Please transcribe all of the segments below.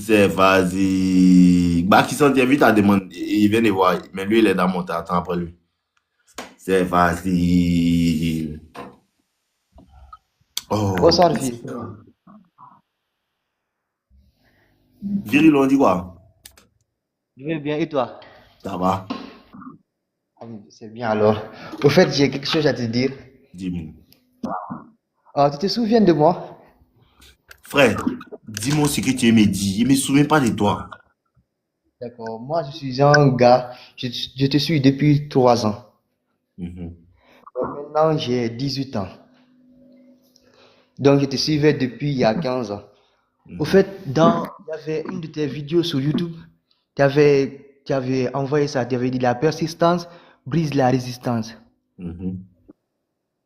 C'est vas-y. Bah, qui s'en vite à demander. Il vient de voir. Mais lui, il est dans mon temps. Attends après lui. C'est vas-y. Oh. Bonsoir, fils. Viril, on dit quoi? Je vais bien, et toi? Ça va? Ah oui, c'est bien alors. Au fait, j'ai quelque chose à te dire. Dis-moi. Tu te souviens de moi? Frère, dis-moi ce que tu me dis. Je ne me souviens pas de toi. D'accord, moi je suis un gars, je te suis depuis 3 ans. Mhm. Maintenant j'ai 18 ans. Donc je te suivais depuis il y a 15 ans. Au Mhm. fait, il y avait une de tes vidéos sur YouTube, tu avais envoyé ça, tu avais dit la persistance brise la résistance. Mhm.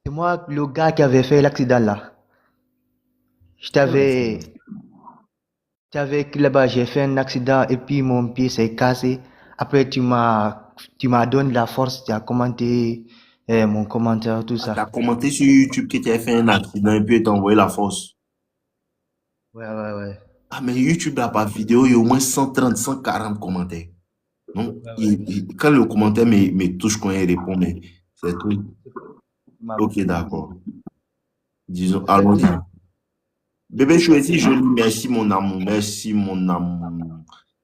C'est moi le gars qui avait fait l'accident là. Je t'avais Avec là-bas, j'ai fait un accident et puis mon pied s'est cassé. Après, tu m'as donné la force, tu as commenté mon commentaire, tout Ah, t'as ça. commenté sur YouTube que tu as fait un accident et puis t'as envoyé la force. Ouais, ouais, ouais. Ah, mais YouTube n'a pas vidéo, il y a au moins 130, 140 commentaires. Non, Ouais, ouais. quand le commentaire me touche quand il répond, mais c'est tout. Tu m'as Ok, beaucoup aidé. d'accord. Disons, Au fait, allons-y. Bébé choisi, joli, merci mon amour, merci mon amour.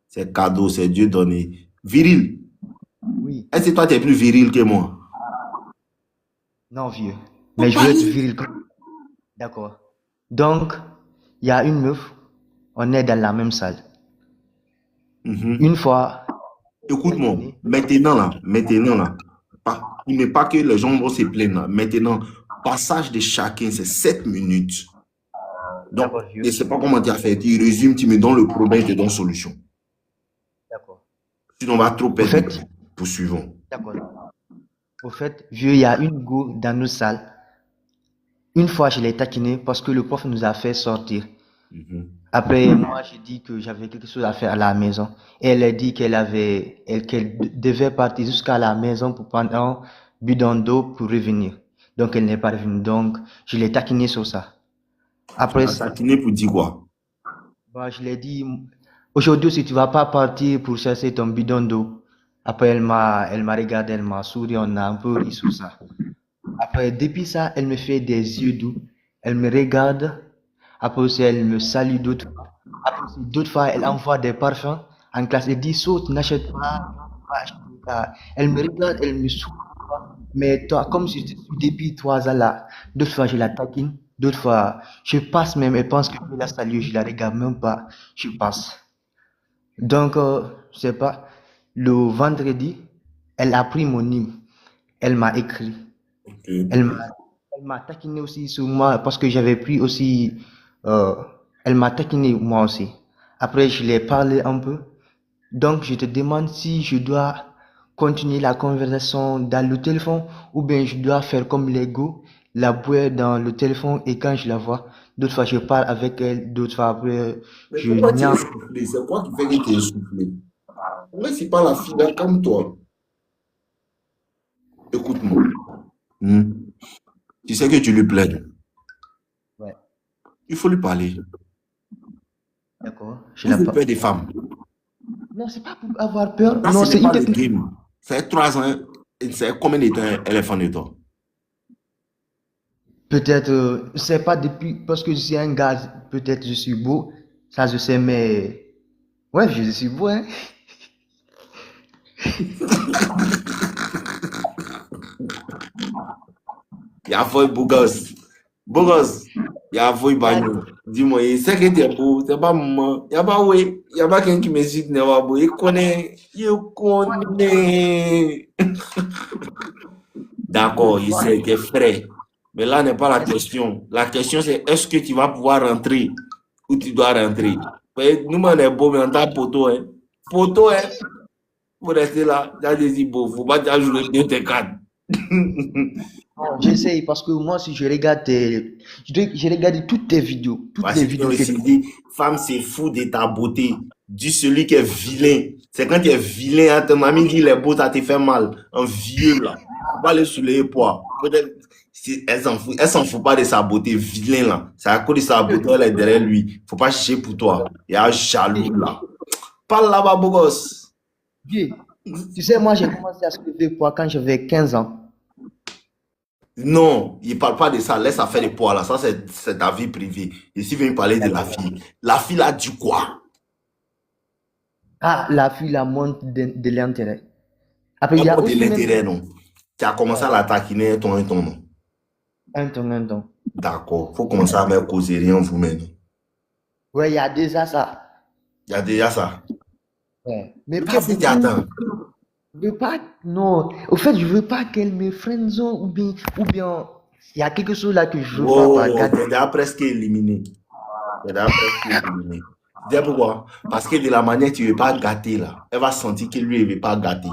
C'est cadeau, c'est Dieu donné. Viril, oui, est-ce que toi tu es plus viril que moi? non, vieux. Faut Mais je veux être parler. viril. D'accord. Donc, il y a une meuf, on est dans la même salle. Mhm. Une fois, Écoute-moi, taquiné. maintenant là, il n'est pas que les gens vont se plaindre là. Maintenant, passage de chacun, c'est 7 minutes. Donc, D'accord, je ne vieux. sais pas comment tu as fait. Tu résumes, tu me donnes le problème, je te donne solution. D'accord. Sinon, on va trop Au perdre de fait, temps. Poursuivons. d'accord. Au fait, vieux, il y a une go dans nos salles. Une fois, je l'ai taquiné parce que le prof nous a fait sortir. Mhm. Après, moi, j'ai dit que j'avais quelque chose à faire à la maison. Et elle a dit qu'elle devait partir jusqu'à la maison pour prendre un bidon d'eau pour revenir. Donc, elle n'est pas revenue. Donc, je l'ai taquiné sur ça. Tu Après, l'as taquiné pour dire quoi? bah, je l'ai dit, aujourd'hui, si tu vas pas partir pour chercher ton bidon d'eau. Après, elle m'a regardé, elle m'a souri, on a un peu ri sur ça. Après, depuis ça, elle me fait des yeux doux. Elle me regarde. Après aussi, elle me salue d'autres fois. Après aussi, d'autres fois, elle envoie des parfums en classe. Elle dit, saute, n'achète pas acheter ça. Elle me regarde, elle me sourit. Mais toi, comme je te suis depuis 3 ans là, d'autres fois, je la taquine. D'autres fois, je passe même. Elle pense que je la salue. Je la regarde même pas. Je passe. Donc, je sais pas. Le vendredi, elle a pris mon hymne. Elle m'a écrit. Elle m'a, Ok. elle m'a taquiné aussi sur moi parce que j'avais pris aussi. euh, Elle m'a taquiné moi aussi. Après, je l'ai parlé un peu. Donc, je te demande si je dois continuer la conversation dans le téléphone ou bien je dois faire comme Lego, la bouée dans le téléphone et quand je la vois, d'autres fois je parle avec elle, d'autres fois après Mais je pourquoi tu es niaque. essoufflé? C'est quoi qui fait que tu es essoufflé? Pourquoi c'est pas la fille là comme toi? Écoute-moi. Hmm. Tu sais que tu lui plais. Ouais, Il faut lui parler. d'accord. Je Vous la avez parle. peur des femmes. Non, c'est pas pour avoir peur. Ça, Non, ce n'est c'est une pas le technique. game. C'est 3 ans. Et c'est combien de temps elle est fan de toi? Peut-être, c'est pas depuis, parce que je suis un gars, peut-être je suis beau, ça je sais, mais ouais, je suis beau, hein. Il y a Foy beau gosse. Beau gosse. Il y a Foy Il y a- bagno. Dis-moi, il sait que tu es beau. C'est pas moi. Il n'y a pas ouais. Il n'y a pas quelqu'un qui me dit que tu pas beau. Il connaît. Il connaît. D'accord, il sait que frère. Mais là n'est pas la question. La question c'est est-ce que tu vas pouvoir rentrer ou tu dois rentrer. Ouais, nous, on est beau, mais on t'a poteau, hein. Poteau, hein. Faut rester là. T'as des beau. Faut pas déjà jouer bien tes cartes. Non, j'essaye parce que moi, si je regarde je regarde toutes les Voici dans vidéos le que CD, femme, c'est fou de ta beauté. Dis celui qui est vilain. C'est quand tu es vilain, hein, ton ami dit il est beau, ça te fait mal. Un vieux là. On va aller sur les poids. Peut-être Elle s'en fout pas de sa beauté, vilain là. C'est à cause de sa beauté, elle est derrière lui. Faut pas chercher pour toi. Il y a un jaloux là. Parle là-bas, beau gosse. Vieux, tu sais, moi, j'ai commencé à soulever le poids quand j'avais 15 ans. Non, il parle pas de ça. Laisse ça faire des poids là. Ça, c'est ta vie privée. Ici, il vient parler de la fille. La fille a dit quoi? Ah, la fille, la montre de l'intérêt. Après, il y Elle a montre de aussi même l'intérêt, non. Tu as commencé à la taquiner un ton, non. un temps. D'accord. Faut commencer à mettre causerie en vous-même. Ouais, il y a déjà ça. Il y a déjà ça. Ouais. Mais pas Qu'est-ce que tu beaucoup. attends? Je veux pas, non. Au fait, je veux pas qu'elle me friendzone ou bien, il y a quelque chose là que je veux pas Oh, gâter. t'es déjà presque éliminé. T'es déjà presque éliminé. Tu sais pourquoi? Parce que de la manière tu ne veux pas gâter là, elle va sentir que lui, il ne veut pas gâter.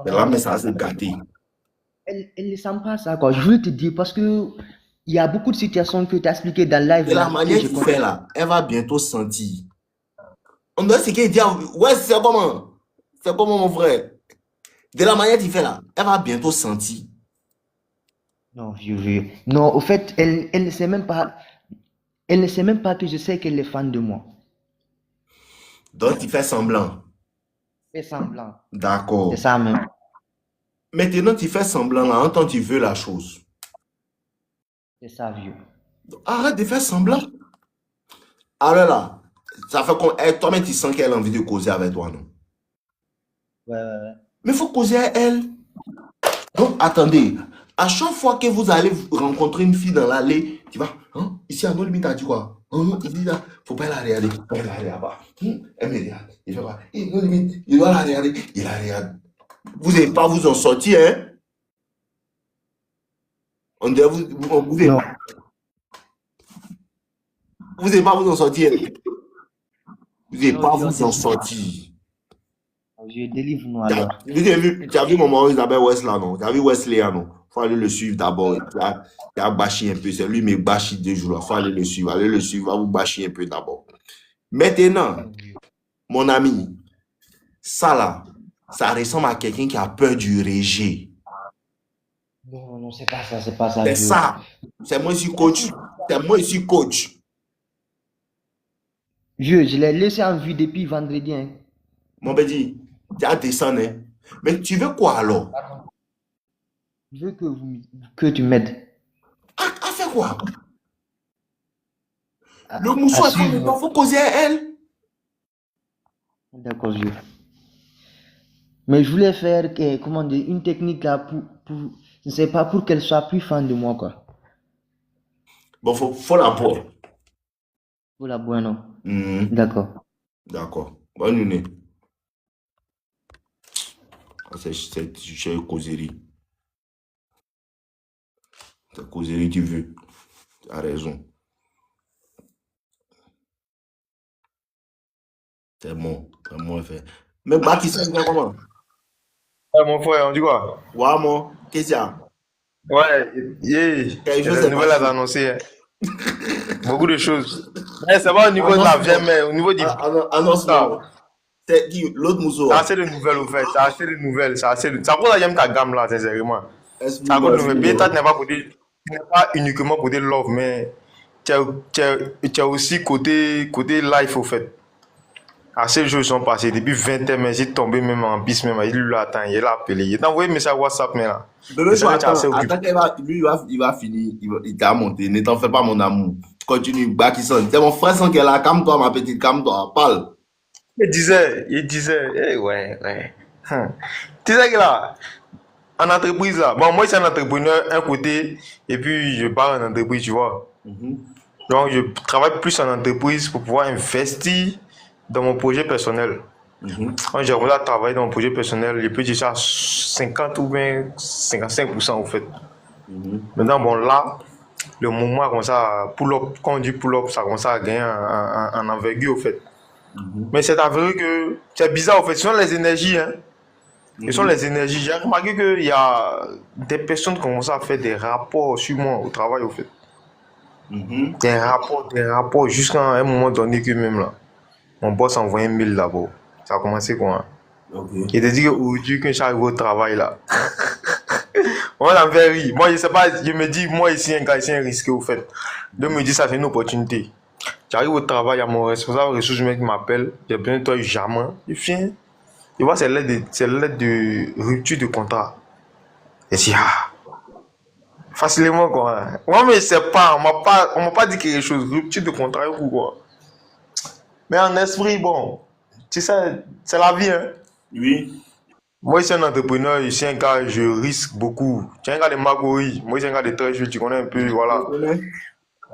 Elle va mettre ça à se gâter. Elle ne sent pas ça, quoi. Je veux te dire parce que il y a beaucoup de situations que tu as expliquées dans le live De la là que manière je qu'il connais. fait là, elle va bientôt sentir. On doit se dire, ouais, c'est comment? C'est comment mon frère? De la manière qu'il fait là, elle va bientôt sentir. Non, je veux. Non, au fait, elle ne sait même pas. Elle ne sait même pas que je sais qu'elle est fan de moi. Donc, il fait semblant. Fais semblant. C'est D'accord. ça même. Maintenant, tu fais semblant là, en tant que tu veux la chose. C'est ça, vieux. Arrête de faire semblant. Alors là, ça fait qu'on. Toi-même, tu sens qu'elle a envie de causer avec toi, non? Ouais, ouais, ouais. Mais il faut causer à elle. Donc, attendez. À chaque fois que vous allez rencontrer une fille dans l'allée, tu vas. Hein, ici, à nos limites, t'as dit quoi? Hein, il dit là, faut pas la regarder. Elle la regarde pas. Elle me regarde. Il fait quoi? Nos limites, il doit la regarder. Il la regarde. Vous n'allez pas vous en sortir, hein? On dirait vous n'allez Non, pas vous en sortir. Vous n'allez non, pas vieux, vous en sortir. je délivre-nous alors. Tu as vu maman Isabelle West là, non? Tu as vu Wesley là, non? Faut aller le suivre d'abord. Tu as bâché un peu. C'est lui, mais bâché 2 jours là. Faut aller le suivre. Allez le suivre. Va vous bâcher un peu d'abord. Maintenant, mon ami, ça là, ça ressemble à quelqu'un qui a peur du rejet. Non, non, c'est pas ça, C'est vieux. ça. C'est moi ici, coach. C'est moi ici, coach. Vieux, je l'ai laissé en vue depuis vendredi, hein. Mon petit, tu as descendu, hein? Mais tu veux quoi alors? Je veux que tu m'aides À faire quoi? Le à mouchoir, il suivre. faut causer à elle. D'accord, vieux. Mais je voulais faire, comment dire, une technique là je ne sais pas, pour qu'elle soit plus fan de moi, quoi. Bon, faut la boire. Pour la boire, non. Mhm. D'accord. D'accord. Bonne nuit. C'est causerie. C'est causerie, tu veux. Tu as raison. C'est bon. C'est bon, fait. Mais Baki, ça vient comment? Ouais, mon frère, on dit quoi? Ouais, moi. Qu'est-ce qu'il y a? Ouais, yeah. Il Quelque y a chose des est nouvelles à passé. t'annoncer, hein. Beaucoup de choses. Mais c'est pas au niveau de la vie, mais au niveau du... Annonce-moi. C'est qui? L'autre mousseau. Ça a assez de nouvelles, au fait. Ça a assez de nouvelles. Ça a assez de... Ça pour ça que j'aime ta gamme, là, sincèrement. Ça a Explique-moi, de nouvelles. explique-moi. Peut-être n'est pas pour dire... n'est pas uniquement côté love, mais tu as aussi côté life, au fait. Assez de choses sont passées. Depuis 20 ans, mais j'ai tombé même en bis, même. Il lui attend, il l'a appelé. Il t'a envoyé un message WhatsApp, mais là. Bébé, Et tu ça, tu es assez attends. occupé. Attends il va finir. Il t'a monté. Ne t'en fais pas, mon amour. Continue. Baki son. C'est mon frère son qui est là. Calme-toi, ma petite. Calme-toi. Parle. Il disait, eh, ouais, ouais. Tu sais que là, en entreprise là, bon, moi, je suis un entrepreneur, un côté, et puis je pars en entreprise, tu vois. Mhm. Donc, je travaille plus en entreprise pour pouvoir investir dans mon projet personnel. Mhm. Quand j'ai commencé à travailler dans mon projet personnel, je peux dire ça à 50 ou bien 55% au fait. Mhm. Maintenant, bon, là, le moment a commencé à pull-up, quand on dit pull-up, ça commence à gagner en envergure au fait. Mhm. Mais c'est avéré que c'est bizarre au fait, ce sont les énergies, hein. Ce sont Mhm. les énergies. J'ai remarqué qu'il y a des personnes qui commencent à faire des rapports sur moi au travail, au fait. Mhm. Des rapports, jusqu'à un moment donné que même là, mon boss a envoyé un mail là-bas. Ça a commencé quoi? Ok. Il te dit qu'aujourd'hui, quand j'arrive au travail là, Moi, ça me fait rire. Moi, je sais pas, je me dis, moi, ici, un gars, ici, un risqué, au fait. De me dire ça, c'est une opportunité. J'arrive au travail, il y a mon responsable ressources humaines qui m'appelle. J'ai besoin de toi, jamais. Je viens. Tu vois, c'est l'aide de rupture de contrat. Et si, facilement, quoi. Moi, mais c'est pas, on m'a pas dit quelque chose. Rupture de contrat, ou quoi. Mais en esprit, bon, tu sais, c'est la vie, hein. Oui. Moi, je suis un entrepreneur, je suis un gars, je risque beaucoup. Tu es un gars de Magori, moi, je suis un gars de très tu connais un peu, voilà.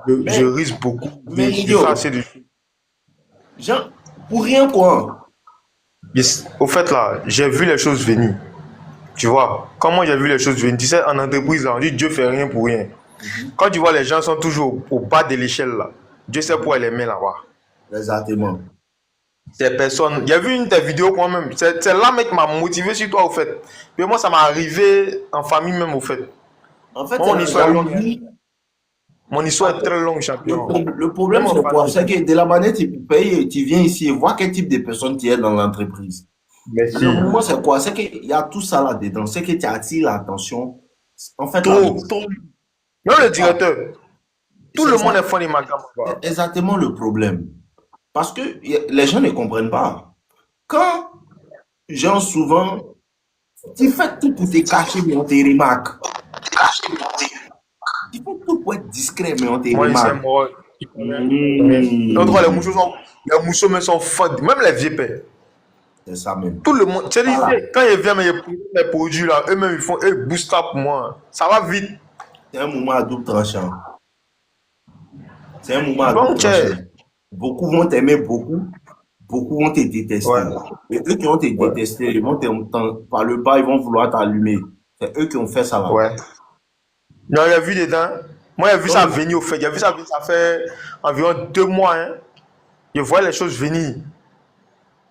Je Mais, risque beaucoup. mais Je fais assez de... Jean, pour rien quoi. Au fait, là, j'ai vu les choses venir. Tu vois, comment j'ai vu les choses venir? Tu sais, en entreprise, là, on dit Dieu fait rien pour rien. Quand tu vois les gens sont toujours au bas de l'échelle, là, Dieu sait pourquoi les met là-bas. Exactement. Ces personnes, j'ai vu une de tes vidéos quand même. C'est là, mec, qui m'a motivé sur toi, au fait. Mais moi, ça m'est arrivé en famille même, au fait. En fait, Moi, c'est mon la histoire est longue. jalousie. Mon histoire est très longue, Le, champion. le problème, Même en c'est quoi? famille. C'est que de la manière tu payes, tu viens ici et vois quel type de personne tu es dans l'entreprise. Merci. Le moment, c'est quoi? C'est qu'il y a tout ça là-dedans. C'est que tu attires l'attention. En fait, Trop, trop. Même le directeur. Tout c'est le monde ça. est fan de Magam. C'est exactement le problème. Parce que les gens ne comprennent pas. Quand, genre, souvent, tu fais tout pour te cacher, mais on te remarque. Tu fais tout pour être discret, mais on te Moi, c'est remarque. moi. L'autre fois, les mousseaux même sont fans. Même les vieux pères. C'est ça même. Tout le monde. Tu sais, Voilà. quand ils viennent, les produits là, eux-mêmes, ils font, boost up pour moi. Ça va vite. C'est un moment à double tranchant. C'est un moment à Bon, double tranchant. Beaucoup vont t'aimer beaucoup. Beaucoup vont te détester. Ouais. Et eux qui vont te détester, ils vont par le bas, ils vont vouloir t'allumer. C'est eux qui ont fait ça là. Ouais. Non, j'ai vu dedans. Moi, j'ai vu ça venir au fait. J'ai vu ça venir, ça fait environ 2 mois. Hein. Je vois les choses venir.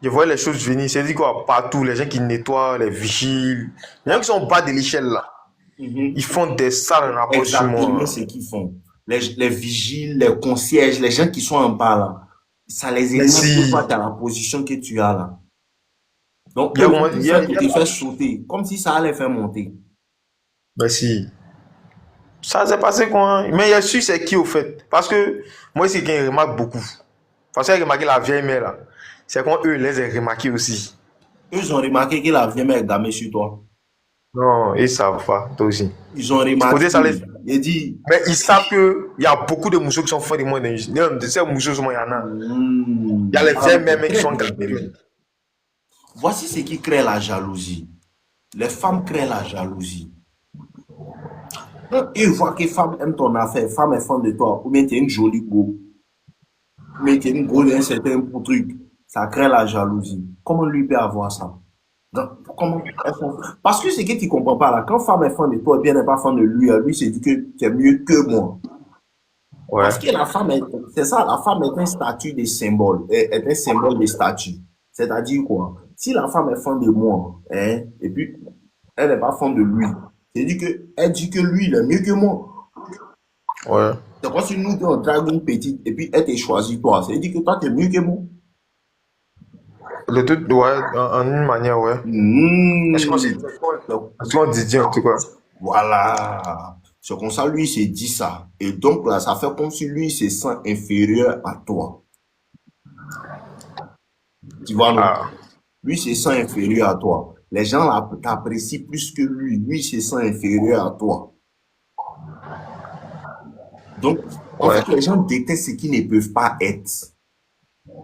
Je vois les choses venir. C'est dit quoi? Partout, les gens qui nettoient, les vigiles. Les gens qui sont au bas de l'échelle là. Ils font des sales rapports sur moi. Exactement ce qu'ils font. Les vigiles, les concierges, les gens qui sont en bas là. Ça les énerve pas dans la position que tu as là. Donc, ils vont te faire sauter. Comme si ça allait faire monter. Merci. Ça s'est passé quoi? Mais je suis c'est qui au fait? Parce que moi, c'est qu'ils remarquent beaucoup. Parce que j'ai remarqué la vieille mère là. C'est quand eux les ont remarqué aussi. Eux, ils ont remarqué que la vieille mère est gamée sur toi. Non, ils savent pas, toi aussi. Ils ont remarqué. Ça ils disent. Mais ils savent qu'il y a beaucoup de mousseaux qui sont faits de moi. De ces mousseaux, il y en a. Il y a les vieilles mères qui sont gamées. Voici ce qui crée la jalousie. Les femmes créent la jalousie. Quand ils voient que femme aime ton affaire, femme est fan de toi, ou bien tu es une jolie go, ou bien tu es une go d'un certain truc, ça crée la jalousie. Comment lui peut avoir ça? Donc, comment Parce que c'est que tu ne comprends pas là. Quand femme est fan de toi et bien n'est pas fan de lui, lui se dit que tu es mieux que moi. Ouais. Parce que la femme c'est ça, la femme est un statut de symbole, est un symbole de statut. C'est-à-dire quoi? Si la femme est fan de moi, hein, et puis elle n'est pas fan de lui, elle dit que lui, il est mieux que moi. Ouais. C'est comme si nous, on drague une petite, et puis elle t'a choisi toi. C'est-à-dire que toi, tu es mieux que moi. Le tout, ouais, en une manière, ouais. Est-ce qu'on dit en tout cas? Voilà. C'est comme ça, lui, il s'est dit ça. Et donc, là, ça fait comme si lui, il se sent inférieur à toi. Tu vois, non? Lui, il se sent inférieur à toi. Les gens t'apprécient plus que lui. Lui, il se sent inférieur à toi. Donc, en fait, les gens détestent ce qu'ils ne peuvent pas être.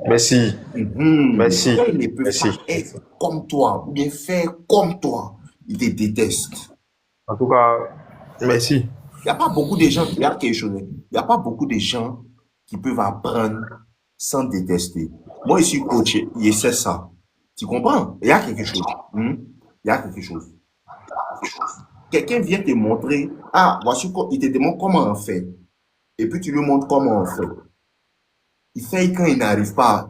Merci. Merci. Ils ne peuvent pas être comme toi, ou bien faire comme toi. Ils te détestent. En tout cas, merci. Il n'y a pas beaucoup de gens, regarde quelque chose. Il n'y a pas beaucoup de gens qui peuvent apprendre sans détester. Moi, je suis coach, je sais ça. Tu comprends? Il y a quelque chose. Il y a quelque chose. Quelqu'un vient te montrer, voici, il te demande comment on fait. Et puis tu lui montres comment on fait. Il fait quand il n'arrive pas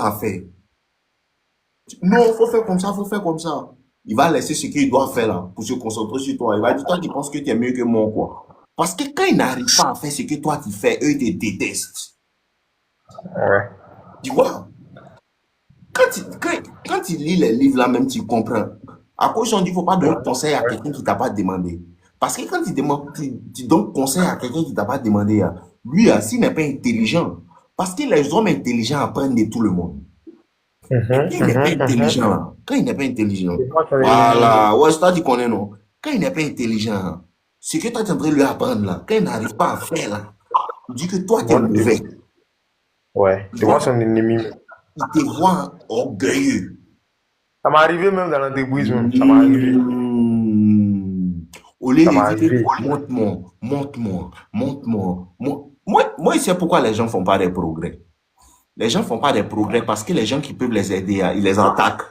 à faire. Non, il faut faire comme ça, il faut faire comme ça. Il va laisser ce qu'il doit faire là pour se concentrer sur toi. Il va dire, toi, tu penses que tu es mieux que moi, quoi. Parce que quand il n'arrive pas à faire ce que toi tu fais, eux, ils te détestent. Ouais. Tu vois? Quand tu lis les livres là, même tu comprends. À cause on dit, il ne faut pas donner conseil à quelqu'un qui ne t'a pas demandé. Parce que quand tu donnes conseil à quelqu'un qui t'a pas demandé, lui, s'il n'est pas intelligent, parce que les hommes intelligents apprennent de tout le monde. Quand il n'est pas intelligent, là, quand il n'est pas intelligent, voilà, ouais, c'est toi qui connais, non? Quand il n'est pas intelligent, ce que toi tu es en train de lui apprendre, là, quand il n'arrive pas à faire, là, il dit que toi, tu es mauvais. Ouais, tu vois son ennemi. Il te voit orgueilleux. Ça m'est arrivé même dans l'entreprise, même. Ça m'est arrivé. Au lieu de dire, montre-moi. Moi, je sais pourquoi les gens font pas des progrès. Les gens font pas des progrès parce que les gens qui peuvent les aider, ils les attaquent.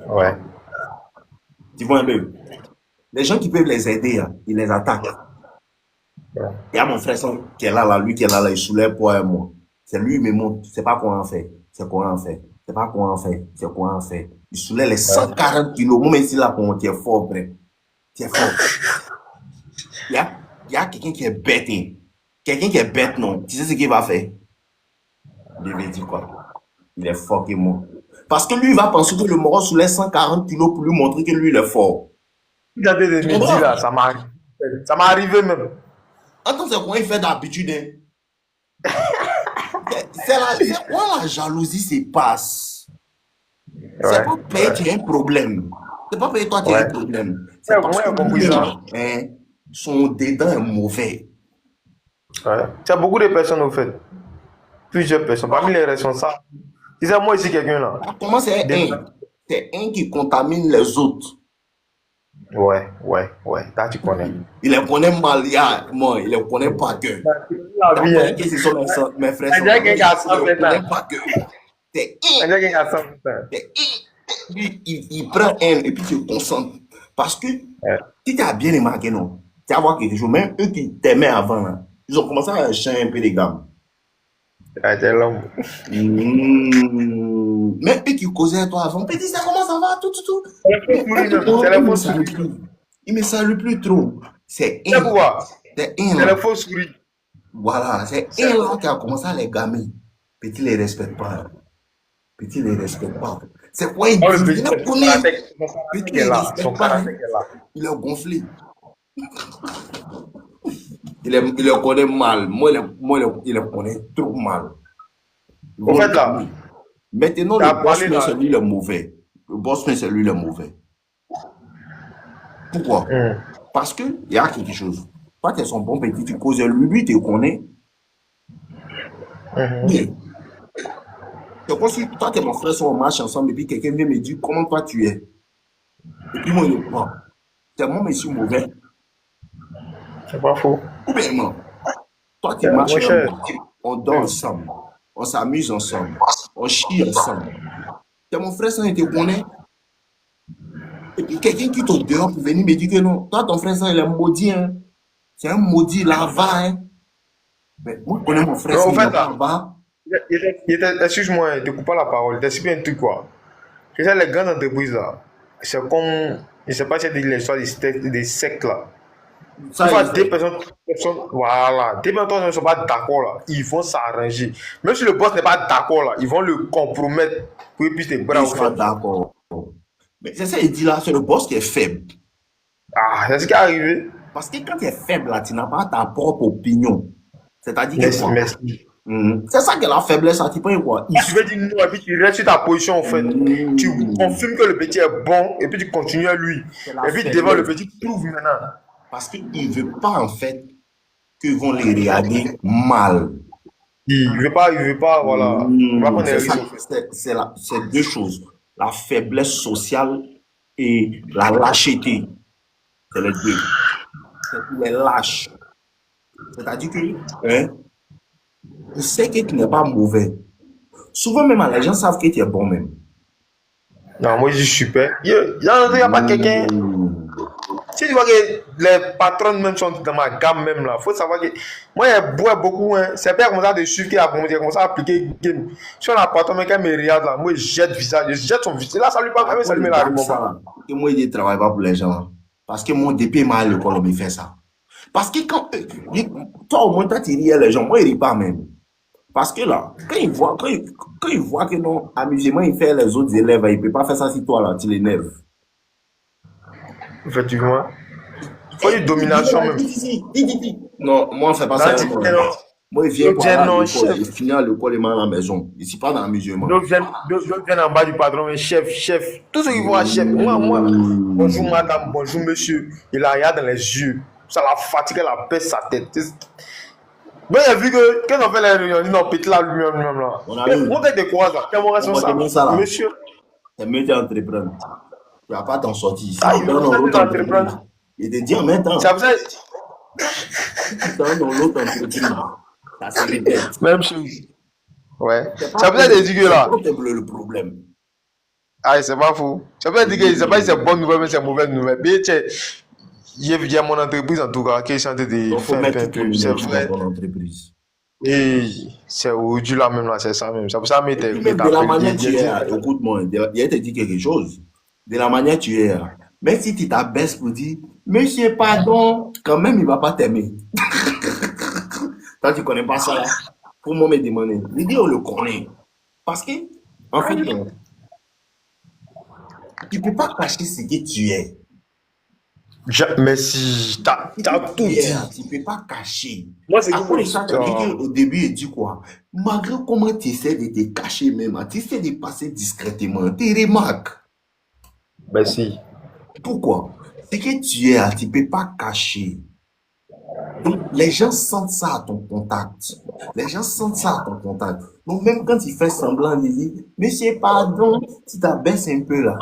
Ouais. Tu vois un peu? Les gens qui peuvent les aider, ils les attaquent. Ouais. Il y a mon frère qui est là, lui qui est là, il soulève pour moi. C'est lui, il me montre, c'est pas quoi en fait. C'est quoi en fait. C'est pas quoi en fait. C'est quoi en fait. Il soulève les 140 kilos. Moi, même si là, tu es fort, frère. Tu es fort. Il y a quelqu'un qui est bête. Quelqu'un qui est bête, non. Tu sais ce qu'il va faire? Il va dire quoi? Il est fort que moi. Parce que lui, il va penser que le moro soulève 140 kilos pour lui montrer que lui, il est fort. Regardez des midi là, ça m'est arrivé même. Attends, c'est quoi il fait d'habitude, hein? C'est quoi la jalousie se passe? C'est pas payer tu as un problème. C'est pas payer toi tu as un problème. C'est parce que lui, hein, son dedans est mauvais. Ouais. Il y a beaucoup de personnes au fait. Plusieurs personnes. Parmi les responsables. Tu sais, moi ici, quelqu'un là. Comment c'est un? C'est un qui contamine les autres. Ouais. Là, tu connais. Il les connaît mal, moi, il les connaît pas que. La vie, hein. Que ce sont mes frères. Il y a quelqu'un qui a 100%. Il les connaît pas que. C'est Il y a quelqu'un qui a 100%. Lui, il prend un et puis tu te concentres. Parce que si tu as bien remarqué, non, tu vas voir quelque chose. Même eux qui t'aimaient avant, là, ils ont commencé à changer un peu les gammes. C'est l'homme. Même eux qui causaient à toi avant, petit, ça comment ça va, tout. C'est la fausse souris. Il me salue plus trop. C'est C'est pourquoi? C'est la fausse souris. Voilà, c'est un là qui a commencé à les gammer. Petit les respecte pas. C'est quoi il dit? Il le connaît. Petit les respecte pas. Il est gonflé. Il le connaît mal. Moi, il le connaît trop mal. Au fait, là. Maintenant, le boss, c'est lui le mauvais. Le boss, c'est lui le mauvais. Pourquoi? Parce que il y a quelque chose. Toi, tu es son bon petit, tu causes lui, tu connais. C'est comme si toi et mon frère sont en marche ensemble et puis quelqu'un vient me dire comment toi tu es. Et puis moi, je crois. C'est moi, monsieur mauvais. C'est pas faux. Ou bien non. Toi, tu marches ensemble, on dort ensemble, on s'amuse ensemble, on chie ensemble. C'est mon frère, ça, il te connaît. Et puis quelqu'un qui te dehors pour venir me dire que non, toi, ton frère, ça, il est maudit. Hein. C'est un maudit là-bas. Hein. Mais moi, je connais mon frère, ça, il est là-bas. Excuse-moi, ne te coupe pas la parole. T'expliques un truc quoi. C'est ça, les grandes entreprises là. C'est comme. Je ne sais pas si c'est l'histoire des sectes là. Deux personnes, voilà. Deux personnes ne sont pas d'accord là. Ils vont s'arranger. Même si le boss n'est pas d'accord là, ils vont le compromettre pour qu'il puisse te bras. Ils sont d'accord. Mais c'est ça, il dit là, c'est le boss qui est faible. Ah, c'est ce qui est arrivé. Parce que quand tu es faible là, tu n'as pas ta propre opinion. C'est-à-dire que quoi? C'est ça que la faiblesse, ça, tu peux quoi? Tu veux dire non, et puis tu restes sur ta position en fait. Tu confirmes que le petit est bon, et puis tu continues à lui. Et puis devant le petit, prouve maintenant. Parce qu'il ne veut pas en fait qu'ils vont les regarder mal. Il veut pas, voilà. C'est deux choses. La faiblesse sociale et la lâcheté. C'est les deux. C'est les lâches. C'est-à-dire que, hein, je sais que tu n'es pas mauvais. Souvent même, les gens savent que tu es bon même. Non, moi je suis super. Il n'y a pas quelqu'un. Si tu vois que les patrons même sont dans ma gamme même là, il faut savoir que moi je bois beaucoup. Hein. C'est pas comme ça de suivre qui a commencé à appliquer game. Si on a patron mais quand il me regarde là, moi je jette son visage. Là, ça lui parle même, ça lui met la remonte. Et moi, je ne travaille pas pour les gens. Parce que moi, depuis ma l'école, on me fait ça. Parce que quand toi, au moins, toi, tu ris les gens, moi, je ne ris pas même. Parce que là, quand ils voient que non, amusement, il fait les autres élèves, il ne peut pas faire ça si toi, là, tu l'énerves. Effectivement. Faut une domination même. Non, moi, on fait pas Là, ça. tu Moi, dis non. moi, il vient D'autres pour aller viennent à non, l'école. chef. Il finit à l'école, il m'a à la maison. Il ne pas dans l'amusement. D'autres viennent en bas du patron, mais chef. Tout ce qu'ils voient, chef. Moi. Bonjour madame, bonjour monsieur. Il la regarde dans les yeux. Ça la fatigue, elle la pèse sa tête. Moi, j'ai vu que quand on fait les réunions, on dit non, petit là, lui-même là. Mon ami. On fait des quoi ça? Quel moment sont ça? Monsieur. C'est mieux d'entreprendre. Tu ne vas pas t'en sortir ici. Ah, il veut l'autre entreprendre. Il te dit en même temps. C'est pour ça. Tu dans l'autre entreprise. Ça se répète. Même chose. Ouais. C'est pour ça que dit que là. C'est le problème. Ah, c'est pas fou. C'est pour ça que c'est pas si c'est bonne nouvelle, mais c'est mauvaise nouvelle. Mais j'ai vu mon entreprise en tout cas qui est chantée de faire un peu. C'est vrai. Entreprise. Et c'est aujourd'hui là même là, c'est ça même. C'est pour ça que de la manière tu es, écoute-moi, il te dit quelque chose. De la manière tu es, même si tu t'abaisses pour dire, monsieur, pardon, quand même, il ne va pas t'aimer. Toi, tu ne connais pas ça là. Pour moi, me demander. L'idée, on le connaît. Parce que, en fait, tu ne peux pas cacher ce que tu es. Mais si, t'as tout dit. Tu ne peux pas cacher. Moi, c'est après ça, tu dis qu'au début, il dit quoi? Malgré comment tu essaies de te cacher même, tu essaies de passer discrètement, tu remarques. Ben si. Pourquoi? Ce que tu es, tu ne peux pas cacher. Donc, les gens sentent ça à ton contact. Les gens sentent ça à ton contact. Donc, même quand il fait semblant de dire, monsieur, pardon, tu t'abaisses un peu là.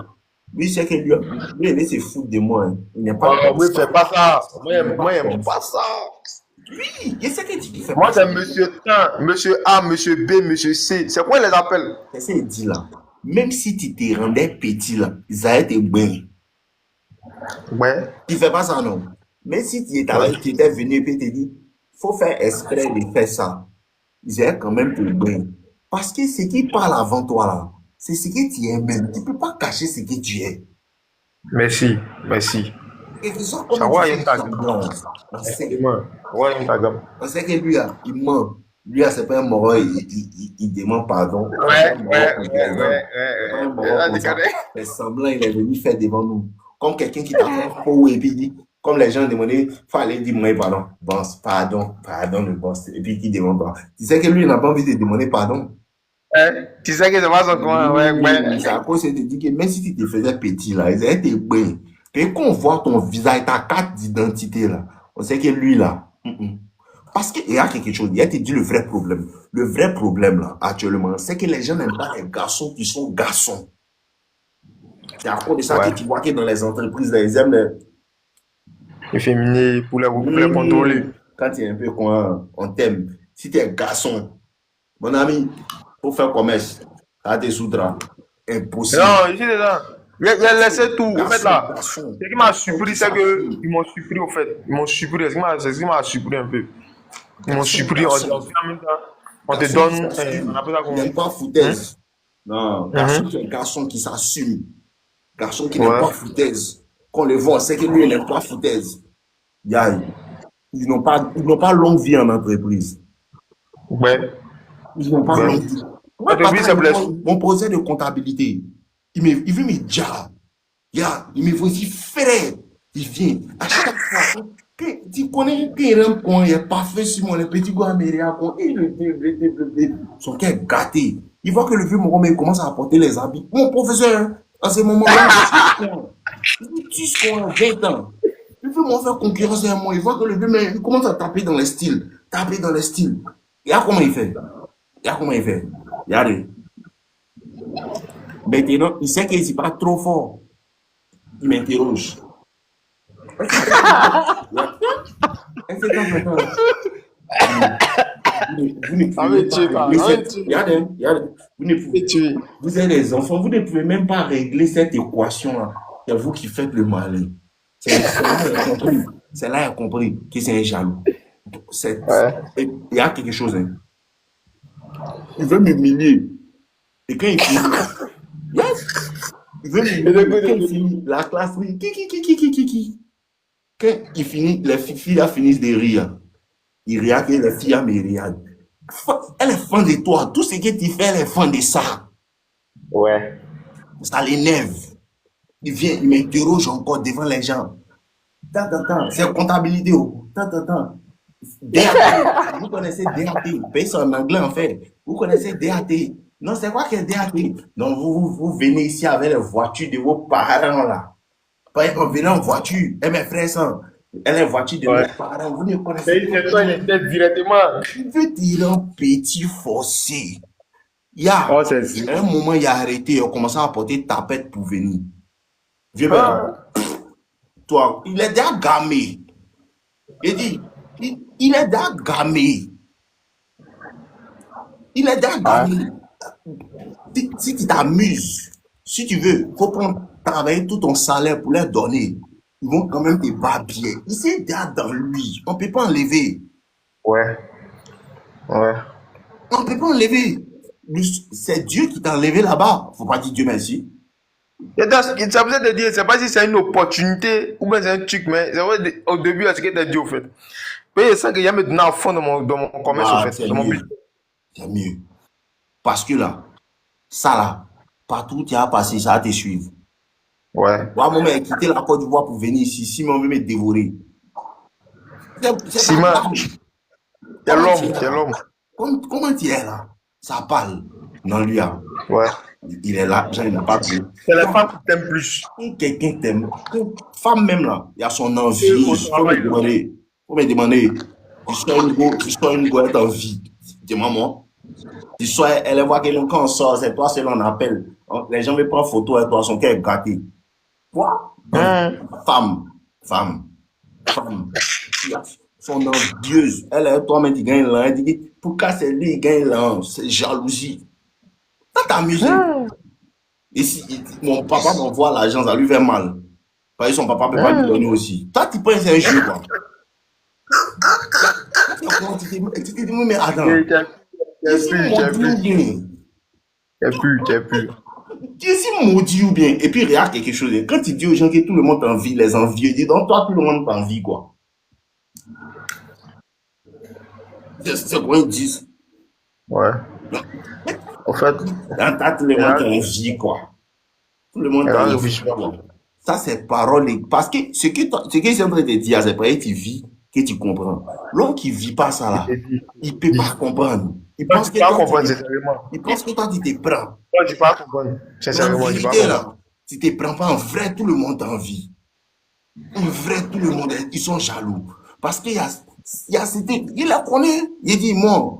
Lui, c'est que lui, il se fout de moi. Hein. Il n'est pas. Oui, fais pas ça. Moi, j'aime pas ça. Oui, il sait que tu fais. Moi, c'est monsieur Tan, monsieur A, monsieur B, monsieur C. C'est quoi ils les appellent? C'est ça qu'il dit là. Même si tu te rendais petit là, ils allaient te bien. Ouais. Tu ne fais pas ça, non. Mais si tu étais venu et tu te dis, faut faire exprès de faire ça, ils allaient quand même te bien. Parce que ce qui parle avant toi là, c'est ce que tu es même. Tu ne peux pas cacher ce que tu es. Merci. Et que ça, ça va, il y a une on sait que lui, il ment. Lui, c'est pas un mort, il demande pardon. Ouais. Mais semblant, il est venu faire devant nous. Comme quelqu'un qui t'a fait faux et puis il dit, comme les gens demandaient, il fallait dire, moi, pardon. Boss, pardon, le boss. Et puis qui demande pas. Tu sais que lui, il n'a pas envie de demander pardon. Tu sais que c'est pas son coin, ouais. C'est à cause de te dire que même si tu te faisais petit là, ils étaient bien. Et quand on voit ton visage, ta carte d'identité là, on sait que lui là, parce qu'il y a quelque chose, il a te dit le vrai problème. Le vrai problème là, actuellement, c'est que les gens n'aiment pas les garçons qui sont garçons. C'est à cause de ça que tu vois que dans les entreprises, ils aiment les féminins pour les contrôler. Quand tu es un peu quoi, on t'aime. Si tu es garçon, mon ami, pour faire commerce, à des soudras, impossible. Non, ici dedans. Il a laissé tout. En fait, là, ce qui m'a surpris, c'est qu'ils m'ont surpris, au fait. Ils m'ont surpris. C'est ce qui m'a surpris un peu. Ils m'ont surpris. On te donne. On appelle ça comment? Il n'aime pas foutaise. Non, garçon qui s'assume. Garçon qui n'aime pas foutaise. Qu'on le voit, c'est que lui, il n'aime pas foutaise. Ils n'ont pas longue vie en entreprise. Ouais. Ils n'ont pas longue vie. Mon projet de comptabilité, il veut me dire, il me dit, frère, il vient. À chaque fois, tu connais qu'il est parfait sur mon petit gars américain, son cœur est gâté. Il voit que le vieux Mohamed commence à apporter les habits. Mon professeur, à ce moment-là, il 20 ans. Il veut m'en faire concurrence à moi. Il voit que le vieux, il commence à taper dans les styles. Et comment il fait? Regardez. Maintenant, il sait qu'il n'est pas trop fort. Il m'interroge. Vous êtes des enfants, vous ne pouvez même pas régler cette équation-là. C'est vous qui faites le malin. C'est là qu'il a compris que c'est un jaloux. Il y a quelque chose. Hein. Il veut m'humilier. Et quand il finit, il veut m'humilier. Quand il finit, la classe rit. Quand il finit, les filles finissent de rire. Il rit que les filles me regardent. Elle est fan de toi. Tout ce que tu fais, elle est fan de ça. Ouais. Ça l'énerve. Il vient, il m'interroge encore devant les gens. Attends, c'est comptabilité. Attends. DAT. Vous connaissez DAT. Vous payez ça en anglais, en fait. Vous connaissez DAT. Non, c'est quoi que DAT? Donc, vous venez ici avec les voitures de vos parents, là. Par exemple, venez en voiture. Et mes frères sont. Elle est voiture de Ouais. mes parents. Vous ne connaissez Mais c'est toi, il était directement. Il veut tirer un petit forcé. Oh, c'est À un moment, il a arrêté. Il a commencé à porter tapette pour venir. Vieux père, toi, il est déjà gamé. Il dit, il est déjà gamé. Il est déjà gamé. Si tu t'amuses, si tu veux, il faut prendre, travailler tout ton salaire pour leur donner. Ils vont quand même te babiller. Il s'est déjà dans lui. On ne peut pas enlever. Ouais. Ouais. On ne peut pas enlever. C'est Dieu qui t'a enlevé là-bas. Il ne faut pas dire Dieu merci. Ça vous te dire, c'est pas si c'est une opportunité ou bien c'est un truc, mais c'est vrai, au début, c'est ce que tu as dit au fait. Mais ça qu'il y a maintenant à fond dans mon commerce au fait. C'est Dans mon mieux. business. C'est mieux. Parce que là, ça là, partout où tu as passé, ça va te suivre. Ouais. Moi, moi, j'ai quitté la Côte d'Ivoire pour venir ici. Si on veut me dévorer. C'est Sima, pas grave. t'es Comment tu l'homme, es t'es là? l'homme. Comment tu es là? Ça parle. Non, lui, hein. Ouais. Il est là, il n'a pas pris. C'est les femmes qui t'aiment plus. Si quelqu'un t'aime, femme même là, il y a son envie. Et au Faut me travail, là. demander. Faut me demander. Tu sois une gourde en vie. Dis-moi. Tu sois, elle voit quelqu'un quand on sort, c'est toi, c'est l'on appelle. Les gens veulent prendre photo avec toi, son cœur est gâté. Quoi? Femme. Son envieuse. Elle est toi-même, tu gagnes là. Elle dit, pourquoi c'est lui qui gagne là? C'est jalousie. Ça t'amuse. Et si mon papa m'envoie l'argent, ça lui fait mal. Parce que son papa ne peut pas lui donner aussi. Toi, tu penses que c'est un jeu, quoi. Tu te dis, mais attends. T'es plus. Tu es si maudit ou bien. Et puis, regarde quelque chose. Quand tu dis aux gens que tout le monde t'envie, les envieux, dis donc, toi, tout le monde t'envie, quoi. C'est quoi ils disent? Ouais. Au fait, Dans ta, tout le monde t'envie, quoi. Tout le monde t'envie, quoi. Ça, c'est parole. Parce que ce que c'est en train de dire, c'est pas que tu vis, que tu comprends. L'homme qui vit pas ça, là, il peut pas comprendre. Il pense que toi, tu te prends. Moi, je ne peux pas comprendre. Sincèrement, je ne peux pas comprendre. Tu te prends pas en vrai, tout le monde t'envie. En vrai, tout le monde, ils sont jaloux. Parce qu'il y a il la connaît. Il dit, moi,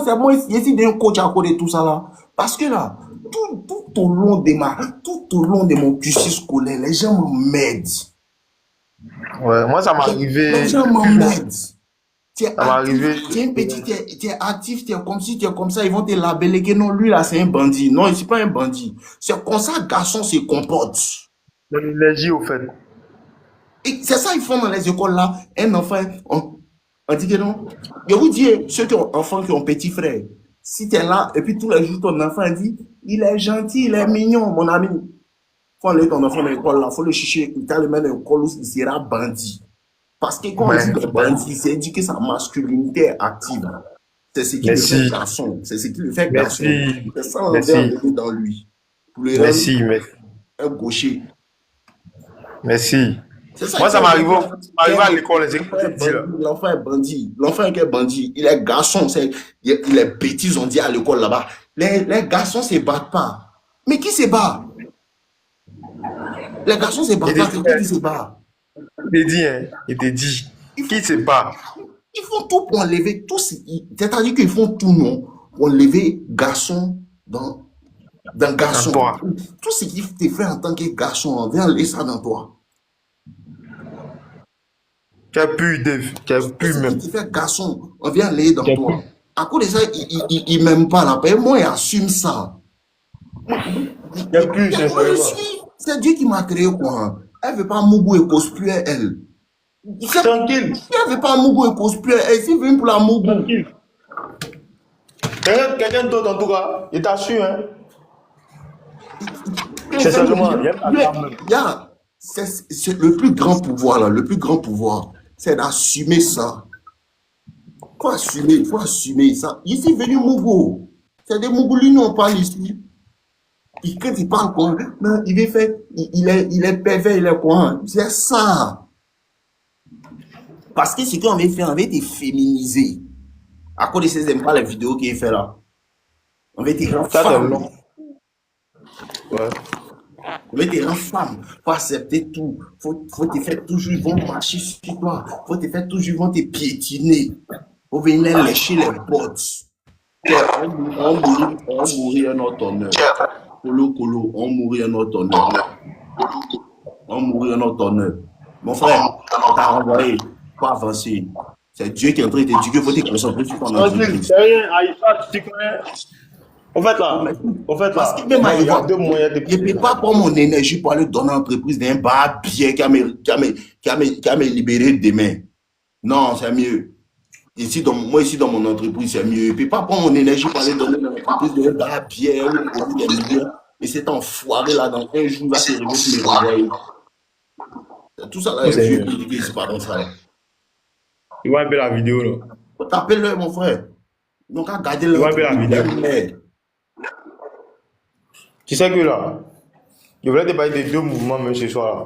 c'est moi, il dit d'un coach à côté de tout ça là. Parce que là, tout au long de mon cursus scolaire, les gens m'aident. Ouais, moi, ça m'est arrivé. Les gens m'aident. Tu es actif, tu es comme ci, tu es comme ça, ils vont te labeller que non, lui là, c'est un bandit. Non, il n'est pas un bandit. C'est comme ça, garçon se comporte. De l'énergie, au fait. Et c'est ça qu'ils font dans les écoles là. Un enfant, on dit que non. Je vous dis, ceux qui ont enfants qui ont petit frère, si tu es là, et puis tous les jours, ton enfant dit, il est gentil, il est mignon, mon ami. Faut aller ton enfant dans l'école là, faut le chercher, il t'a le mettre dans l'école où il sera bandit. Parce que quand on dit bandit, c'est éduquer sa masculinité active. C'est ce qui le fait garçon. C'est ce qui le fait garçon. C'est ça on veut enlever dans lui. Pour le merci. Un gaucher. Merci. Moi, ça m'arrive à l'école. L'enfant est bandit. L'enfant qui est bandit, il est garçon. Il est bêtise, on dit à l'école là-bas. Les garçons ne se battent pas. Mais qui se bat? Les garçons ne se battent pas. C'est qui se bat? Il te dit. Qui se bat? Ils font tout pour enlever tout. C'est-à-dire qu'ils font tout, non? Pour enlever garçon dans garçon. Tout ce qui te fait en tant que garçon, on vient enlever ça dans toi. Tu as pu, Dave. Tu as pu même. Tu fais garçon, on vient aller dans toi. À cause de ça, il m'aime pas là. Moi, il assume ça. C'est Dieu qui m'a créé quoi. Elle veut pas Mougou et cosplayer elle. Tranquille. Elle veut pas Mougou et cosplayer elle. Si vient pour la Mougou. Tranquille. Quelqu'un d'autre en tout cas, il t'a su, hein. C'est seulement. C'est le plus grand pouvoir là. Le plus grand pouvoir, c'est d'assumer ça. Il faut assumer ça. Ici, venu Mougou. C'est des Mougoulinos, on parle ici. Et quand il parle quoi, non, il est pervers, il est quoi. C'est ça. Parce que ce qu'on veut faire, on veut te féminiser. À cause de ces n'aiment pas les vidéos qu'il fait là. On veut te rendre Ça, c'est femme. long. Ouais. On veut te rendre femme. Faut accepter tout. Faut te faire toujours, ils vont marcher sur toi. Faut te faire toujours, ils vont te piétiner. Faut venir lécher les bottes. On mourit à notre honneur. Colo, on mourit à notre honneur. On mourit à notre honneur. Mon frère, on t'a renvoyé. Faut avancer. C'est Dieu qui est en train de te dire qu'il faut te concentrer sur ton entreprise. C'est rien, Aïcha, tu connais. En fait, là, Parce que même il y a Aïcha, deux moyens de. je ne peux pas prendre mon énergie pour aller donner à l'entreprise d'un bar bien qui a me libéré demain. Non, c'est mieux. Moi, ici, dans mon entreprise, c'est mieux. Je ne peux pas prendre mon énergie pour aller donner à l'entreprise d'un bar bien ou des millions. Et cet enfoiré là, dans un jour, va se réveiller pour me renvoyer. Tout ça là est vieux, c'est pas dans ça. Tu vois un peu la vidéo, là. Faut taper l'œil, mon frère. Donc, à garder l'œil. Ouais, mais la vidéo. Tu sais que là, je voulais débattre des deux mouvements même ce soir. Là.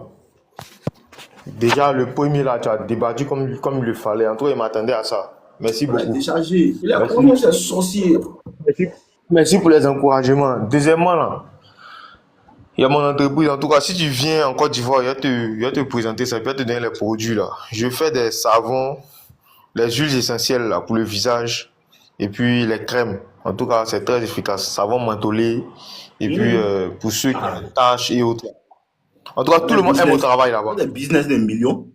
Déjà, le premier là, tu as débattu comme il le fallait. En tout cas, il m'attendait à ça. Merci beaucoup. Déchargé. Il a comment c'est sorcier. Merci pour les encouragements. Deuxièmement, là, il y a mon entreprise. En tout cas, si tu viens en Côte d'Ivoire, il va te présenter ça, il va te donner les produits là. Je fais des savons, les huiles essentielles là, pour le visage et puis les crèmes. En tout cas, c'est très efficace. Savon mentholé et puis pour ceux qui ont des tâches et autres. En tout cas, tout le monde aime au travail là-bas. Des business de millions.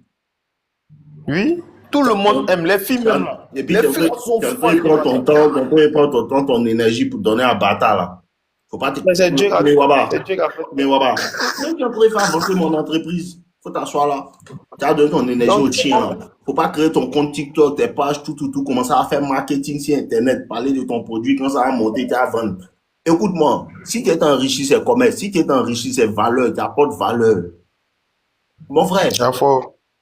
Oui, tout le monde aime. Les filles même là. Et puis, Les filles sont folles. prends ton temps, ton énergie pour donner à Bata là. Faut pas te. Mais c'est Dieu qui a Mais Waba. c'est Dieu qui a fait. Mais Waba. Même tu pourrais faire avancer mon entreprise. Faut t'asseoir là. Tu as donné ton énergie au chien là. Faut pas créer ton compte TikTok, tes pages, tout. Commencer à faire marketing sur Internet, parler de ton produit, quand ça va monter, tu vas vendre. Écoute-moi, si tu es enrichi, c'est commerce. Si tu es enrichi, c'est valeur, tu apportes valeur. Mon frère,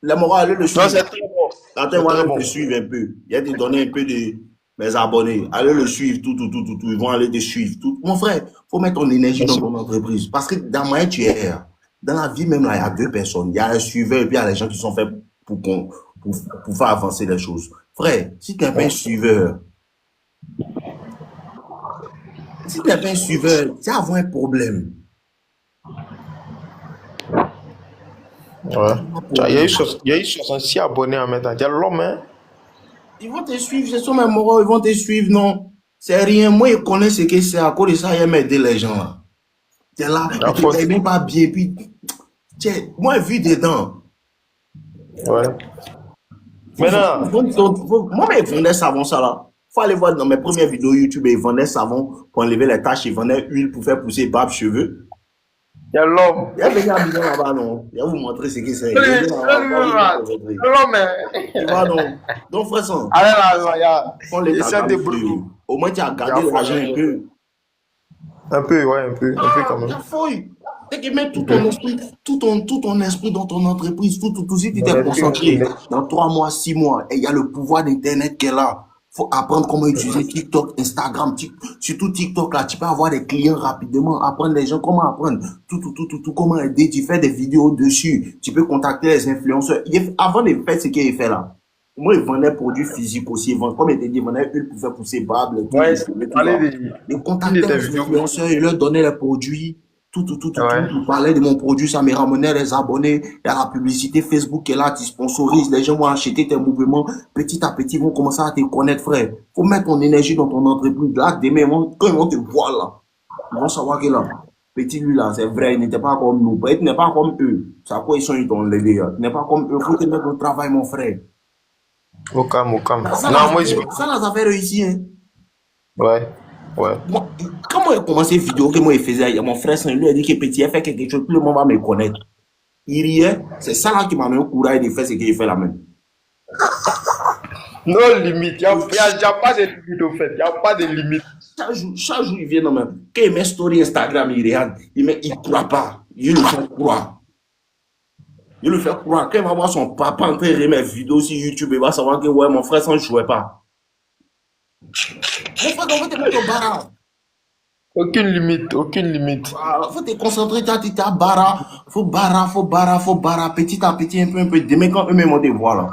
la morale, allez le suivre. Non, c'est très bon. Attends, moi, allez le suivre un peu. Il y a des données un peu de mes abonnés. Allez le suivre, tout. Ils vont aller te suivre. Tout. Mon frère, faut mettre ton énergie dans ton entreprise. Parce que dans ma tu es, dans la vie même, là, il y a deux personnes. Il y a un suiveur et puis il y a les gens qui sont faits pour faire avancer les choses. Frère, si tu n'es pas un suiveur, tu vas avoir un problème. Ouais. Il y a eu 66 abonnés en même temps. Il y a l'homme, hein. Ils vont te suivre, c'est son même moraux, ils vont te suivre, non. C'est rien. Moi, je connais ce que c'est. À cause de ça, il aime aider les gens, là. T'es là, tu n'es même pas bien, puis, moi, vu dedans. Ouais. Maintenant. Moi, je vendais savon, ça, là. Faut aller voir dans mes premières vidéos YouTube, ils vendaient savon pour enlever les taches, ils vendaient huile pour faire pousser barbe, cheveux. Il y a l'homme. Il y a des gars là-bas, non. Il va vous montrer ce que c'est. L'homme, tu vois, non. Donc, frère, ça. Allez là, il y a. On les au moins, tu as gardé l'argent un peu. Un peu, ouais, un peu quand même. La fouille. C'est que mettre tout ton esprit dans ton entreprise, tout, si tu t'es concentré dans 3 mois, 6 mois, et il y a le pouvoir d'Internet qui est là. Faut apprendre comment utiliser TikTok, Instagram, surtout TikTok là, tu peux avoir des clients rapidement, apprendre les gens comment apprendre, tout, comment aider, tu fais des vidéos dessus, tu peux contacter les influenceurs. Avant de faire ce qu'il fait là, moi, il vendait des produits physiques aussi, comme il était dit, il vendait huile pour faire pousser barbe, il contactait les influenceurs, il leur donnait les produits, tout, il parlait de mon produit, ça me ramenait les abonnés, il y a la publicité Facebook qui est là, tu sponsorises, les gens vont acheter tes mouvements, petit à petit, ils vont commencer à te connaître, frère. Faut mettre ton énergie dans ton entreprise, là, demain, quand ils vont te voir là, ils vont savoir que là, petit lui là, c'est vrai, il n'était pas comme nous, il n'est pas comme eux, c'est à quoi ils t'ont levé, il n'est pas comme eux, faut te mettre au travail, mon frère. Au calme. Ça, là, fait réussir, hein. Ouais. Moi, quand moi j'ai commencé vidéo que moi il faisait, mon frère il lui a dit que petit il fait quelque chose, tout le monde va me connaître. Il riait, c'est ça là qui m'a mis au courage de faire ce qu'il fait là même. Non limite, il n'y a pas de limite au fait, il n'y a pas de limite. Chaque jour il vient même. Quand il met story Instagram, il regarde, il croit pas, il le fait croire. Il le fait croire. Quand il va voir son papa en train de remettre vidéo sur YouTube, il va savoir que ouais, mon frère ça ne jouait pas. Mon frère, on va te mettre au bara. Aucune limite. Faut te concentrer, tu as bara. Faut bara. Petit à petit, un peu. Demain, quand eux-mêmes vont te voir là.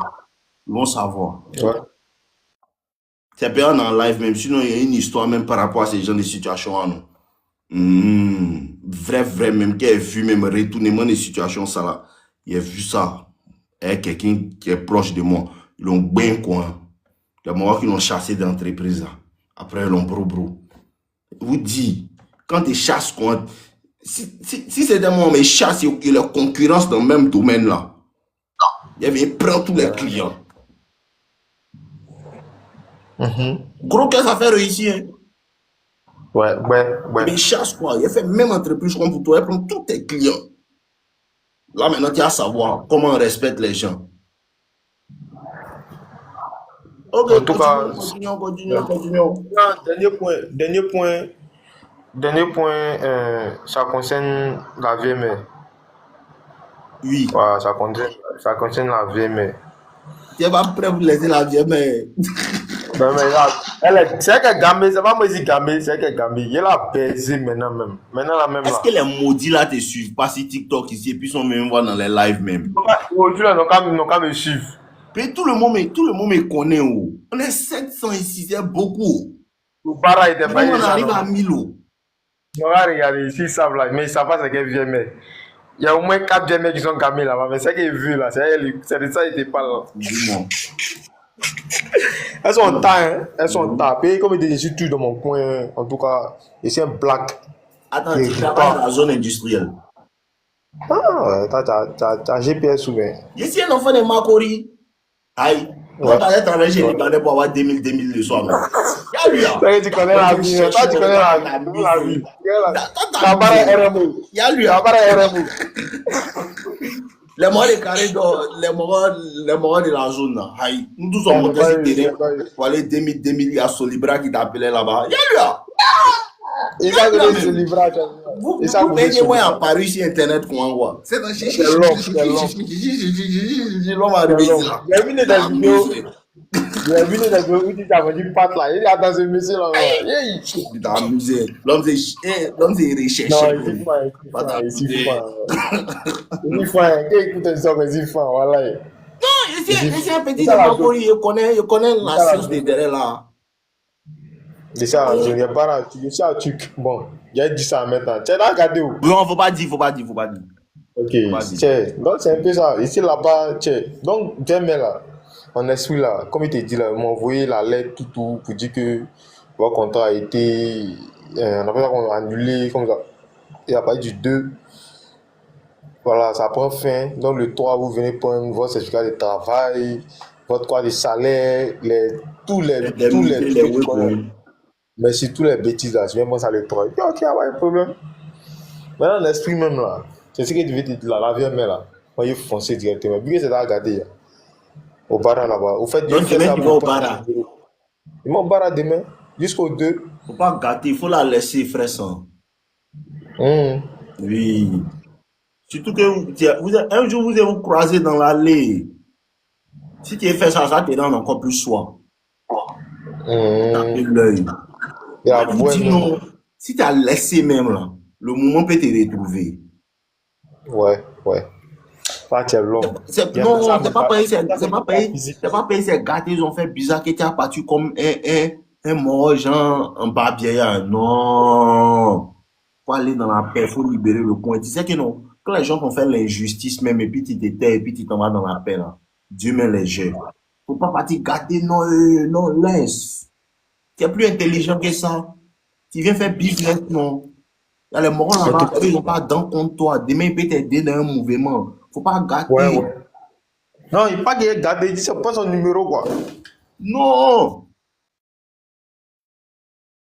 Ils vont savoir. Ouais. C'est payant en live même. Sinon, il y a une histoire même par rapport à ces gens de situations. Non? Vrai, même, qui a vu même retournement des situations, ça là. Il a vu ça. Et quelqu'un qui est proche de moi. Ils l'ont bien quoi. Les moments qu'ils l'ont chassé d'entreprise. Après, ils l'ont bro. Vous dit, quand tu chasses, si c'est des moments, mais chasse et la concurrence dans le même domaine là, il prend tous les clients. Gros, qu'est-ce que ça fait réussir? Hein? Ouais. Mais chasse quoi, il a fait même entreprise comme pour toi, il prend tous tes clients. Là maintenant, tu as à savoir comment on respecte les gens. Ok, En tout cas, continuons. Dernier point, ça concerne la VME. Oui. Ouais, ça concerne la VME. Tu n'es pas prêt pour laisser la VME. Ben, mais là, c'est qu'elle gambe, c'est pas moi qui gambe, c'est qu'elle gambe. Il a baisé maintenant même. Maintenant la même. Est-ce que les maudits là te suivent pas sur TikTok ici et puis sont même voir dans les lives même? Aujourd'hui là, n'ont qu'à me suivre. Puis tout le monde me connaît. Oh. On est 700 ici, c'est beaucoup. Le bara était pas. On arrive à 1000. Oh. On va regarder ici, ils savent là, mais ils savent pas ce qu'elle vient mettre. Il y a au moins 4 VME qui sont gamés là-bas, mais c'est qu'elle vu là, c'est de ça qu'ils était pas là. Dis-moi. Elles sont en tas, hein. Elles sont en tas. Puis comme je suis tout dans mon coin, en tout cas, et c'est un black. Attends, tu travailles dans la zone industrielle. Ah, t'as GPS souvent. Je suis un enfant de Makori. Aïe. On va travailler chez les Libanais pour avoir 2000 le soir. Y'a lui là. Tu connais la vie. Toi, tu connais la vie. La barre RMO. Y'a lui. La barre RMO. Les morts de carré, les morts de la zone là. Aïe. Nous tous sommes montés sur le terrain pour aller 2000. Il y a Solibra qui t'appelait là-bas. Y'a lui là. Il va donner Solibra. Vous payez moi à Paris sur internet quoi. C'est l'homme arrivé là. J'ai vu des vidéos où tu t'as vendu patte là. Il est dans ce monsieur là. Il t'a amusé. L'homme s'est recherché. Non, il faut écouter ça, mais il faut, voilà. Non, c'est un petit de il connaît la science de derrière là. Déjà, je n'ai pas là, tu sais un truc. Bon, j'ai dit ça maintenant. Tu as regardé où? Non, faut pas dire. Ok, donc c'est un peu ça. Ici là-bas, donc demain là, en esprit là, comme il te dit là, ils m'ont envoyé la lettre tout pour dire que votre contrat a été, on appelle ça annulé comme ça. Et à partir du 2, voilà, ça prend fin. Donc le 3, vous venez prendre votre certificat de travail, votre quoi de salaire, tous les mais si tous les bêtises là, je viens penser à l'électorat. Ok, il n'y a pas de problème. Maintenant, l'esprit même là, c'est ce que tu veux te dire là, la VME là, moi il faut foncer directement. Puis que c'est à regarder au bara là-bas. Au fait, donc demain tu vas au bara. Ils vont au bara demain, jusqu'au 2. Faut pas gâter, il faut la laisser fraîchement. Oui. Surtout que un jour vous allez vous croiser dans l'allée. Si tu fais ça, ça te rend encore plus soin. Taper l'œil. Non, si tu as laissé même là, le moment peut te retrouver. Ouais. Pas tu es l'homme. Non, c'est pas payé, c'est gâté, ils ont fait bizarre que tu as parti comme un mort, genre un barbier. Non. Faut aller dans la paix, faut libérer le coin. Tu sais que non, quand les gens ont fait l'injustice même, et puis tu t'étais, et puis tu t'en vas dans la paix là, Dieu met les jeux. Faut pas partir gâter, non, laisse. Tu es plus intelligent que ça. Tu viens faire business, non. Il y a les morons là-bas, ils n'ont pas dents contre toi. Demain, ils peuvent t'aider dans un mouvement. Faut pas gâter. Ouais. Non, il ne faut pas qu'il ait gâté, il dit c'est pas son numéro, quoi. Non.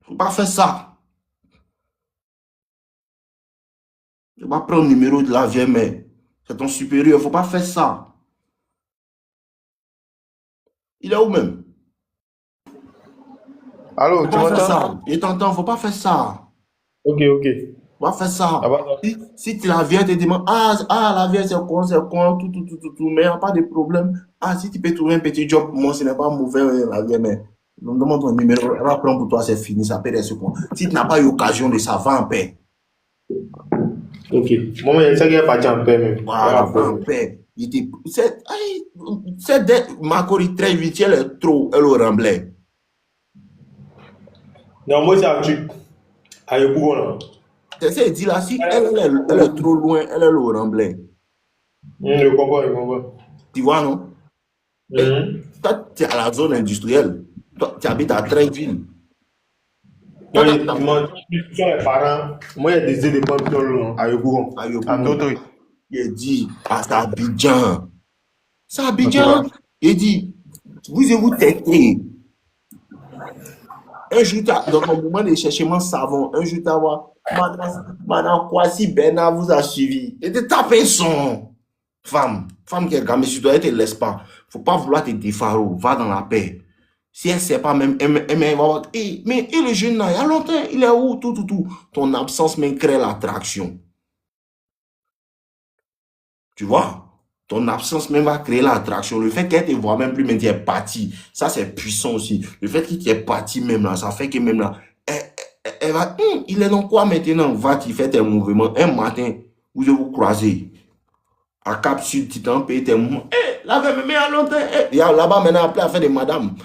Faut pas faire ça. Tu vas prendre le numéro de la vieille mère. C'est ton supérieur, faut pas faire ça. Il est où même? Allô, tu m'entends? Il t'entend, faut pas faire ça. Ok. On va faire ça. Si la vieille te demande, la vieille c'est quoi, tout, mais il n'y a pas de problème. Si tu peux trouver un petit job pour moi, ce n'est pas mauvais, la vieille, mais on demande ton numéro, elle va prendre pour toi, c'est fini, ça peut rester quoi. Si tu n'as pas eu l'occasion de ça, va en paix. Ok. Bon, mais c'est qu'il est parti en paix même. Voilà, va en paix. Macori très vite, elle est trop, elle au remblai. Non, moi, c'est un truc. À Yopougon, là. C'est ça, il dit là, si elle est trop loin, elle est au remblai. Je comprends. Tu vois, non? Toi, tu es à la zone industrielle. Toi, tu habites à Trinqueville. Non, ce sont les parents. Moi, il y a des éléments à Yopougon. En d'autres. Il dit, c'est Abidjan. C'est Abidjan. Il dit, vous têtez. Un jour, dans mon moment de chercher mon savon, un jour, tu vois, Madame Kwasi Bernard vous a suivi. Et de taper son femme qui est gamée, si tu dois te laisse pas. Faut pas vouloir te défaro, va dans la paix. Si elle ne sait pas même, elle va voir, mais le jeune là, il y a longtemps, il est où, tout. Ton absence même crée l'attraction. Tu vois? Ton absence même va créer l'attraction. Le fait qu'elle te voit même plus, mais tu es parti. Ça, c'est puissant aussi. Le fait qu'il est parti même là, ça fait que même là, elle va, il est dans quoi maintenant? Va, tu fais tes mouvements. Un matin, vous allez vous croiser. À Cap Sud, tu t'en payes tes mouvements. Là, même il y a longtemps. Là-bas, maintenant, après, à faire des madames.